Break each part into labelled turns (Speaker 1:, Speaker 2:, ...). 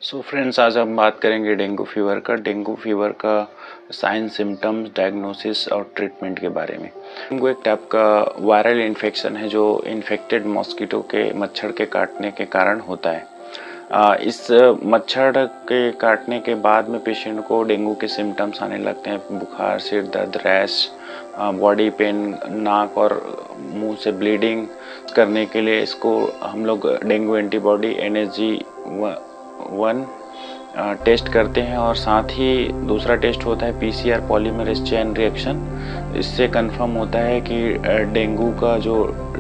Speaker 1: So friends, आज हम बात करेंगे डेंगू फीवर का। डेंगू फीवर का साइन, सिम्टम्स, डायग्नोसिस और ट्रीटमेंट के बारे में। डेंगू एक टाइप का वायरल इन्फेक्शन है जो इन्फेक्टेड मॉस्किटो के मच्छर के काटने के कारण होता है। इस मच्छर के काटने के बाद में पेशेंट को डेंगू के सिम्टम्स आने लगते हैं। बुखार, सिर दर्द, रैश, बॉडी पेन, नाक और मुंह से ब्लीडिंग। करने के लिए इसको हम लोग डेंगू एंटीबॉडी NSG-1 टेस्ट करते हैं और साथ ही दूसरा टेस्ट होता है PCR पॉलीमरेज चेन रिएक्शन। इससे कंफर्म होता है कि डेंगू का जो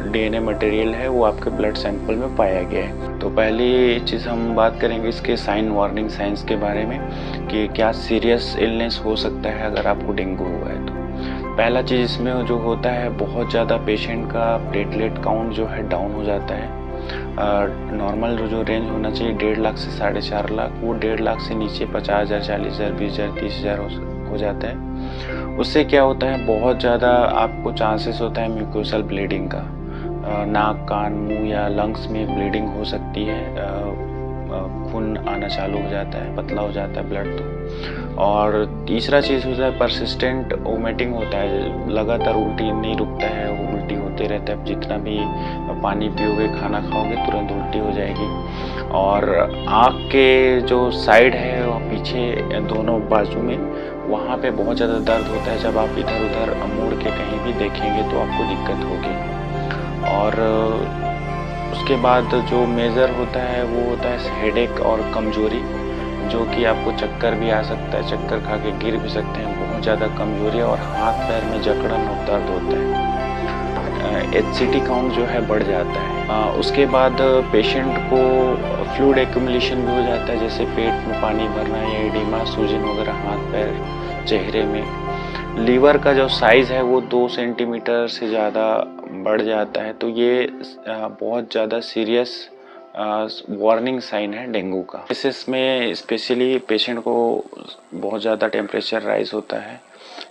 Speaker 1: DNA मटेरियल है वो आपके ब्लड सैंपल में पाया गया है। तो पहली चीज़ हम बात करेंगे इसके साइन, वार्निंग साइंस के बारे में कि क्या सीरियस इलनेस हो सकता है अगर आपको डेंगू हुआ है। तो पहला चीज़ इसमें जो होता है, बहुत ज़्यादा पेशेंट का प्लेटलेट काउंट जो है डाउन हो जाता है। नॉर्मल जो रेंज होना चाहिए 1.5 लाख से 4.5 लाख, वो 1.5 लाख से नीचे 50,000, 40,000, 20,000, 30,000 हो जाता है। उससे क्या होता है, बहुत ज़्यादा आपको चांसेस होता है म्यूकोसल ब्लीडिंग का। नाक, कान, मुंह या लंग्स में ब्लीडिंग हो सकती है। खून आना चालू हो जाता है, पतला हो जाता है ब्लड। तो और तीसरा चीज़ होता है परसिस्टेंट वोमिटिंग होता है। लगातार उल्टी नहीं रुकता है, वो उल्टी होते रहता है। जितना भी पानी पियोगे, खाना खाओगे, तुरंत उल्टी हो जाएगी। और आँख के जो साइड है और पीछे दोनों बाजू में, वहाँ पे बहुत ज़्यादा दर्द होता है। जब आप इधर उधर मुड़ के कहीं भी देखेंगे तो आपको दिक्कत होगी। और उसके बाद जो मेजर होता है वो होता है हेडेक और कमजोरी, जो कि आपको चक्कर भी आ सकता है, चक्कर खा के गिर भी सकते हैं। बहुत ज़्यादा कमजोरी और हाथ पैर में जकड़न और दर्द होता है। HCT काउंट जो है बढ़ जाता है। उसके बाद पेशेंट को फ्लूइड एक्यूमुलेशन भी हो जाता है, जैसे पेट में पानी भरना या एडिमा, सूजन वगैरह हाथ पैर, चेहरे में। लीवर का जो साइज़ है वो 2 सेंटीमीटर से ज़्यादा बढ़ जाता है। तो ये बहुत ज़्यादा सीरियस वार्निंग साइन है डेंगू का। इसमें स्पेशली पेशेंट को बहुत ज़्यादा टेम्परेचर राइज होता है,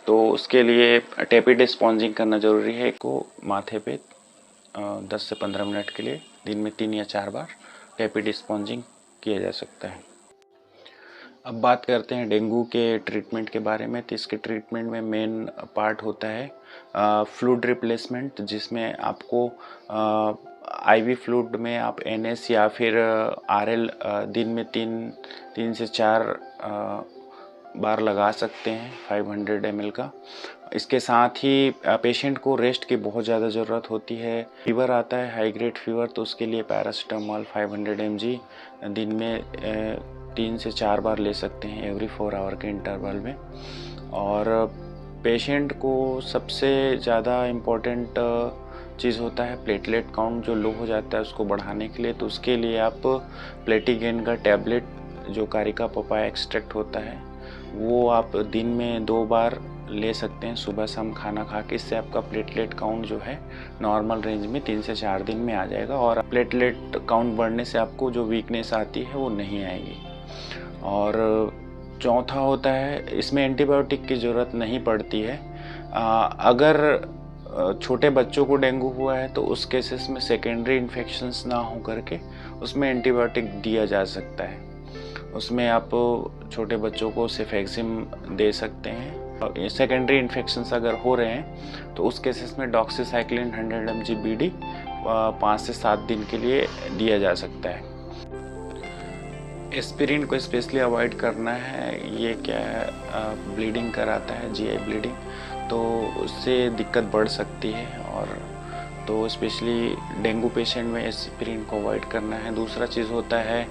Speaker 1: तो उसके लिए टेपिड स्पॉन्जिंग करना ज़रूरी है। को माथे पे 10 से 15 मिनट के लिए दिन में 3 या 4 बार टेपिड स्पॉन्जिंग किया जा सकता है। अब बात करते हैं डेंगू के ट्रीटमेंट के बारे में। तो इसके ट्रीटमेंट में मेन पार्ट होता है फ्लूइड रिप्लेसमेंट, जिसमें आपको IV फ्लूइड में आप NS या फिर RL दिन में 3 से 4 बार लगा सकते हैं, 500 ml का। इसके साथ ही पेशेंट को रेस्ट की बहुत ज़्यादा ज़रूरत होती है। फीवर आता है, हाई ग्रेड फीवर, तो उसके लिए पैरासीटामोल 500 mg दिन में 3 से 4 बार ले सकते हैं, एवरी 4 आवर के इंटरवल में। और पेशेंट को सबसे ज़्यादा इम्पोर्टेंट चीज़ होता है प्लेटलेट काउंट जो लो हो जाता है उसको बढ़ाने के लिए। तो उसके लिए आप प्लेटिगेन का टैबलेट, जो कारिका पपाया एक्सट्रैक्ट होता है, वो आप दिन में 2 बार ले सकते हैं, सुबह शाम खाना खा के। इससे आपका प्लेटलेट काउंट जो है नॉर्मल रेंज में 3 से 4 दिन में आ जाएगा और प्लेटलेट काउंट बढ़ने से आपको जो वीकनेस आती है वो नहीं आएगी। और चौथा होता है, इसमें एंटीबायोटिक की ज़रूरत नहीं पड़ती है। अगर छोटे बच्चों को डेंगू हुआ है तो उस केसेस में सेकेंडरी इन्फेक्शंस ना हो करके उसमें एंटीबायोटिक दिया जा सकता है। उसमें आप छोटे बच्चों को सेफेक्सिम दे सकते हैं। सेकेंडरी इन्फेक्शंस अगर हो रहे हैं तो उस केसेस में डॉक्सीसाइक्लिन 100 mg BD 5 से 7 दिन के लिए दिया जा सकता है। एस्पिरिन को स्पेशली अवॉइड करना है। ये क्या है, ब्लीडिंग कराता है, GI ब्लीडिंग, तो उससे दिक्कत बढ़ सकती है। और तो स्पेशली डेंगू पेशेंट में एस्पिरिन को अवॉइड करना है। दूसरा चीज़ होता है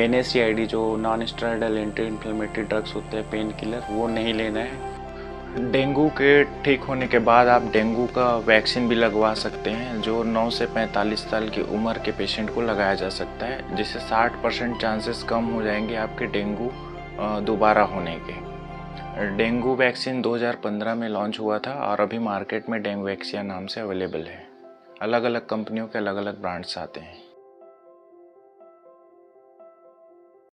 Speaker 1: NSAID, जो non steroidal anti inflammatory drugs होते हैं, पेन किलर, वो नहीं लेना है। डेंगू के ठीक होने के बाद आप डेंगू का वैक्सीन भी लगवा सकते हैं, जो 9 से 45 साल की उम्र के पेशेंट को लगाया जा सकता है, जिससे 60% चांसेस कम हो जाएंगे आपके डेंगू दोबारा होने के। डेंगू वैक्सीन 2015 में लॉन्च हुआ था और अभी मार्केट में डेंगू वैक्सीन नाम से अवेलेबल है। अलग अलग कंपनियों के अलग अलग ब्रांड्स आते हैं।